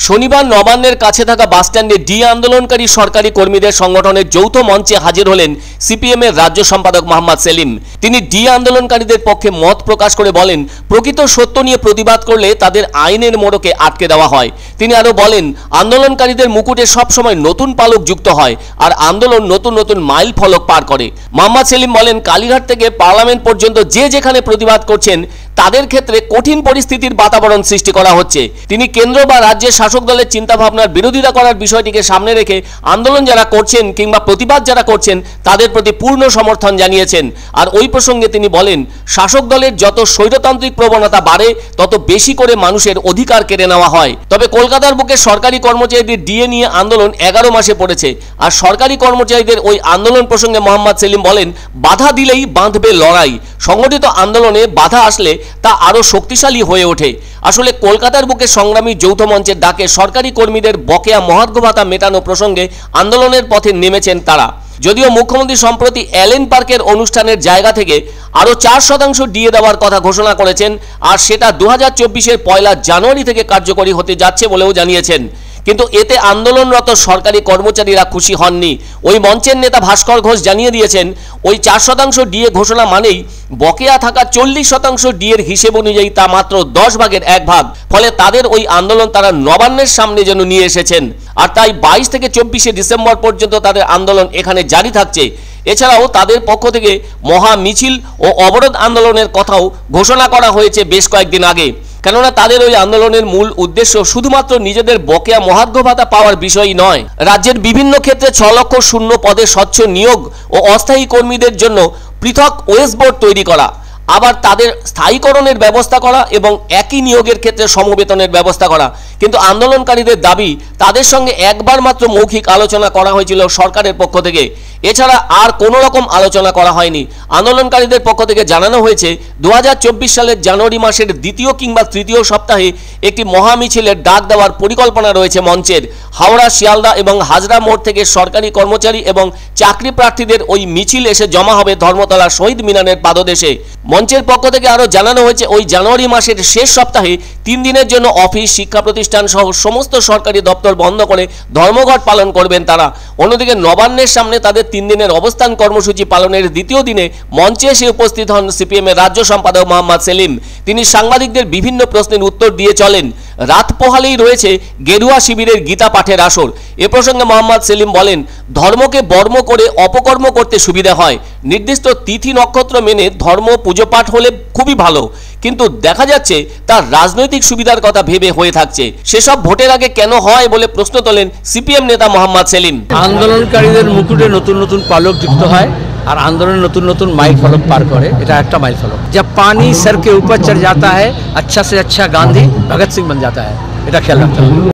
শনিবার নবান্নের কাছে থাকা বাসস্ট্যান্ডে ডি আন্দোলনকারী সরকারি কর্মীদের সংগঠনের যৌথ মঞ্চে হাজির হলেন সিপিএম এর রাজ্য সম্পাদক মোহাম্মদ সেলিম। তিনি ডি আন্দোলনকারীদের পক্ষে মত প্রকাশ করে বলেন, প্রকৃত সত্য নিয়ে প্রতিবাদ করলে তাদের আইনের মোড়কে আটকে দেওয়া হয়। তিনি আরো বলেন, আন্দোলনকারীদের মুকুটে সবসময় নতুন পালক যুক্ত হয় আর আন্দোলন নতুন নতুন মাইল ফলক পার করে। মোহাম্মদ সেলিম বলেন, কালীঘাট থেকে পার্লামেন্ট পর্যন্ত যে যেখানে প্রতিবাদ করছেন তাদের ক্ষেত্রে কঠিন পরিস্থিতির বাতাবরণ সৃষ্টি করা হচ্ছে। তিনি কেন্দ্র বা রাজ্যের শাসক দলের চিন্তাভাবনার বিরোধিতা করার বিষয়টিকে সামনে রেখে আন্দোলন যারা করছেন কিংবা প্রতিবাদ যারা করছেন তাদের প্রতি পূর্ণ সমর্থন জানিয়েছেন। আর ওই প্রসঙ্গে তিনি বলেন, শাসক দলের যত স্বৈরতান্ত্রিক প্রবণতা বাড়ে তত বেশি করে মানুষের অধিকার কেড়ে নেওয়া হয়। তবে কলকাতার বুকে সরকারি কর্মচারীদের ডিএ নিয়ে আন্দোলন 11 মাসে পড়েছে। আর সরকারি কর্মচারীদের ওই আন্দোলন প্রসঙ্গে মোহাম্মদ সেলিম বলেন, বাধা দিলেই বাঁধবে লড়াই। সংগঠিত আন্দোলনে বাধা আসলে তা আরো শক্তিশালী হয়ে ওঠে। আসলে কলকাতার বুকে সংগ্রামী যৌথ মঞ্চের ডাকে সরকারি কর্মীদের বকেয়া মহার্ঘ ভাতা মেটানো প্রসঙ্গে আন্দোলনের পথে নেমেছেন তারা। যদিও মুখ্যমন্ত্রী সম্প্রতি অ্যালেন পার্কের অনুষ্ঠানের জায়গা থেকে আরো 4% ডিএ দেওয়ার কথা ঘোষণা করেছেন, আর সেটা 2024-এর 1 জানুয়ারি থেকে কার্যকরী হতে যাচ্ছে বলেও জানিয়েছেন। কিন্তু এতে আন্দোলনরত সরকারি কর্মচারীরা খুশি হননি। ওই মঞ্চের নেতা ভাস্কর ঘোষ জানিয়ে দিয়েছেন, ওই 4% ডিএ ঘোষণা মানেই বকেয়া থাকা 40% ডিএর হিসেব অনুযায়ী তা মাত্র 10 ভাগের 1 ভাগ। ফলে তাদের ওই আন্দোলন তারা নবান্নের সামনে যেন নিয়ে এসেছেন। আর তাই 22 থেকে 24 ডিসেম্বর পর্যন্ত তাদের আন্দোলন এখানে জারি থাকছে। এছাড়াও তাদের পক্ষ থেকে মহা মিছিল ও অবরোধ আন্দোলনের কথাও ঘোষণা করা হয়েছে বেশ কয়েকদিন আগে। কেননা তাদের ওই আন্দোলনের মূল উদ্দেশ্য শুধুমাত্র নিজেদের বকেয়া মহার্ঘ ভাতা পাওয়ার বিষয়ই নয়, রাজ্যের বিভিন্ন ক্ষেত্রে 6 লক্ষ শূন্য পদে স্বচ্ছ নিয়োগ ও অস্থায়ী কর্মীদের জন্য পৃথক ওয়েস বোর্ড তৈরি করা, আবার তাদের স্থায়ীকরণের ব্যবস্থা করা এবং একই নিয়োগের ক্ষেত্রে সমবেতনের ব্যবস্থা করা। কিন্তু আন্দোলনকারীদের দাবি, তাদের সঙ্গে একবার মাত্র মৌখিক আলোচনা করা হয়েছিল সরকারের পক্ষ থেকে, এছাড়া আর কোনো রকম আলোচনা করা হয়নি। আন্দোলনকারীদের পক্ষ থেকে জানানো হয়েছে 2024 সালের জানুয়ারি মাসের 2য় কিংবা 3য় সপ্তাহে একটি মহামিছিলের ডাক দেওয়ার পরিকল্পনা রয়েছে মঞ্চের। হাওড়া, শিয়ালদা এবং হাজরা মোড় থেকে সরকারি কর্মচারী এবং চাকরি প্রার্থীদের ওই মিছিল এসে জমা হবে ধর্মতলা শহীদ মিনারের পাদদেশে। মঞ্চের পক্ষ থেকে আরও জানানো হয়েছে, ওই জানুয়ারি মাসের শেষ সপ্তাহে 3 দিনের জন্য অফিস, শিক্ষা প্রতিষ্ঠান সহ সমস্ত সরকারি দপ্তর বন্ধ করে ধর্মঘট পালন করবেন তারা। অন্যদিকে নবান্নের সামনে তাদের 3 দিনের অবস্থান কর্মসূচি পালনের দ্বিতীয় দিনে মঞ্চে এসে উপস্থিত হন সিপিএম এর রাজ্য সম্পাদক মোহাম্মদ সেলিম। তিনি সাংবাদিকদের বিভিন্ন প্রশ্নের উত্তর দিয়ে চলেন। রাত পোহালেই রয়েছে গেরুয়া শিবিরের গীতা পাঠের আসর। এ প্রসঙ্গে মোহাম্মদ সেলিম বলেন, ধর্মকে বর্ম করে অপকর্ম করতে সুবিধা হয়। নির্দিষ্ট তিথি নক্ষত্র মেনে ধর্ম পুজো পাঠ হলে খুবই ভালো, কিন্তু দেখা যাচ্ছে তার রাজনৈতিক সুবিধার কথা ভেবে হয়ে থাকছে। সেসব ভোটের আগে কেন হয় বলে প্রশ্ন তোলেন সিপিএম নেতা মোহাম্মদ সেলিম। আন্দোলনকারীদের মুকুটে নতুন নতুন পালক যুক্ত হয় আর আন্দোলন নতুন নতুন মাইল ফলক পার করে। এটা একটা মাইল ফলক। जब पानी सर के ऊपर चढ़ जाता है, अच्छा से अच्छा गांधी भगत सिंह बन जाता है। এটা খেয়াল রাখতে হবে।